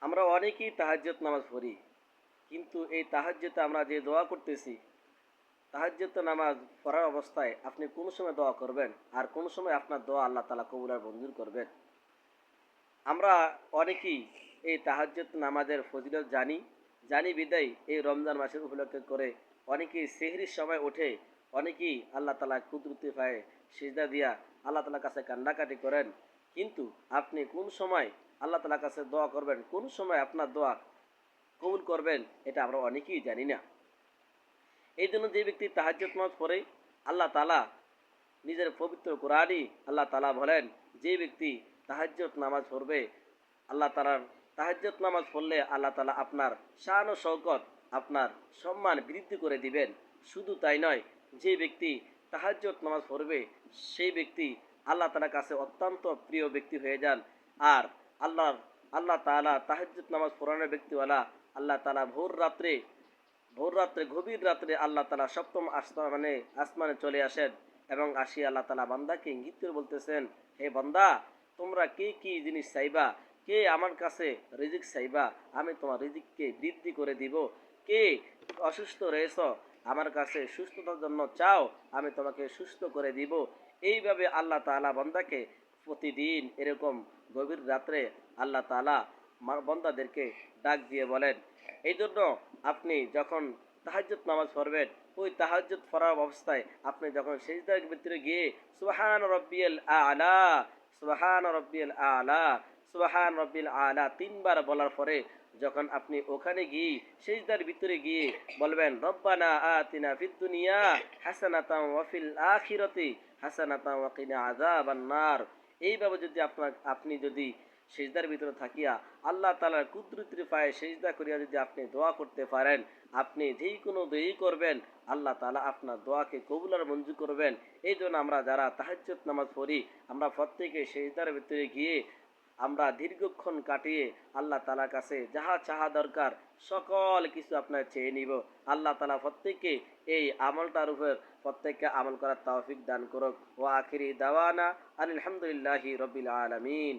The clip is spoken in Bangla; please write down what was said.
আমরা অনেকেই তাহাজ্জুদ নামাজ পড়ি, কিন্তু এই তাহাজ্জুদে আমরা যে দোয়া করতেছি, তাহাজ্জুদ নামাজ পড়ার অবস্থায় আপনি কোন সময় দোয়া করবেন আর কোন সময় আপনার দোয়া আল্লাহ তাআলা কবুল আর মঞ্জুর করবেন। আমরা অনেকেই এই তাহাজ্জুদ নামাজের ফজিলত জানি বিদায় এই রমজান মাসের উপলক্ষে করে অনেকেই সেহরির সময় ওঠে, অনেকেই আল্লাহ তাআলা কুদরতি পায়ে সিজদা দিয়া আল্লাহ তাআলার কাছে কান্নাকাটি করেন। কিন্তু আপনি কোন সময় আল্লাহ তাআলার কাছে দোয়া করবেন, কোন সময় আপনার দোয়া কবুল করবেন, এটা আমরা অনেকেই জানি না। এই জন্য যে ব্যক্তি তাহাজ্জুদ নামাজ পড়ে, আল্লাহ তাআলা নিজের পবিত্র কোরআনই আল্লাহ তাআলা বলেন, যে ব্যক্তি তাহাজ্জুদ নামাজ পড়বে, আল্লাহ তাআলার তাহাজ্জুদ নামাজ পড়লে আল্লাহ তাআলা আপনার শান ও শওকত, আপনার সম্মান বৃদ্ধি করে দিবেন। শুধু তাই নয়, যে ব্যক্তি তাহাজ্জুদ নামাজ পড়বে সেই ব্যক্তি আল্লাহ তাআলার কাছে অত্যন্ত প্রিয় ব্যক্তি হয়ে যান। আর আল্লাহ তাআলা তাহাজ্জুদ নামাজ পড়ানোর ব্যক্তিওয়ালা আল্লাহ তাআলা ভোর রাত্রে গভীর রাত্রে আল্লাহ তাআলা সপ্তম আসমানে চলে আসেন এবং আসিয়া আল্লাহ তাআলা বান্দাকে ইঙ্গিত করে বলতেছেন, হে বান্দা, তোমরা কে কি জিনিস চাইবা, কে আমার কাছে রিজিক চাইবা, আমি তোমার রিজিককে বৃদ্ধি করে দিব। কে অসুস্থ রয়েছ, আমার কাছে সুস্থতার জন্য চাও, আমি তোমাকে সুস্থ করে দিব। এইভাবে আল্লাহ তাআলা বান্দাকে প্রতিদিন এরকম গভীর রাত্রে আল্লাহ তাআলা বান্দাদেরকে ডাক দিয়ে বলেন। এই জন্য আপনি যখন তাহাজ্জুদ নামাজ পড়বেন, ওই তাহাজ্জুদ পড়ার অবস্থায় আপনি যখন সিজদার ভিতরে গিয়ে সুবহান রব্বিয়াল আলা, সুবহান রব্বিয়াল আলা, সুবহান রব্বিল আলা তিনবার বলার পরে যখন আপনি ওখানে গিয়ে সিজদার ভিতরে গিয়ে বলবেন, রব্বানা আতিনা ফিদ দুনিয়া হাসানাতাও ওয়া ফিল আখিরাতি হাসানাতাও ওয়া কিনা আযাবান নার। এইভাবে যদি আপনি যদি সিজদার ভিতরে থাকিয়া আল্লাহ তাআলার কুদরতের পায়ে সিজদা করিয়া যদি আপনি দোয়া করতে পারেন, আপনি যেই কোনো দোয়াই করবেন আল্লাহ তাআলা আপনার দোয়াকে কবুল আর মঞ্জুর করবেন। এই জন্য আমরা যারা তাহাজ্জুদ নামাজ পড়ি, আমরা প্রত্যেকে সিজদার ভিতরে গিয়ে আমরা দীর্ঘক্ষণ কাটিয়ে আল্লাহ তাআলার কাছে যাহা চাহা দরকার সকল কিছু আপনার চেয়ে নিব। আল্লাহ তাআলা প্রত্যেককে এই আমলটার উপর প্রত্যেককে আমল করার তৌফিক দান করুক। ওয়া আখিরি দাওয়ানা আলহামদুলিল্লাহি রাব্বিল আলামিন।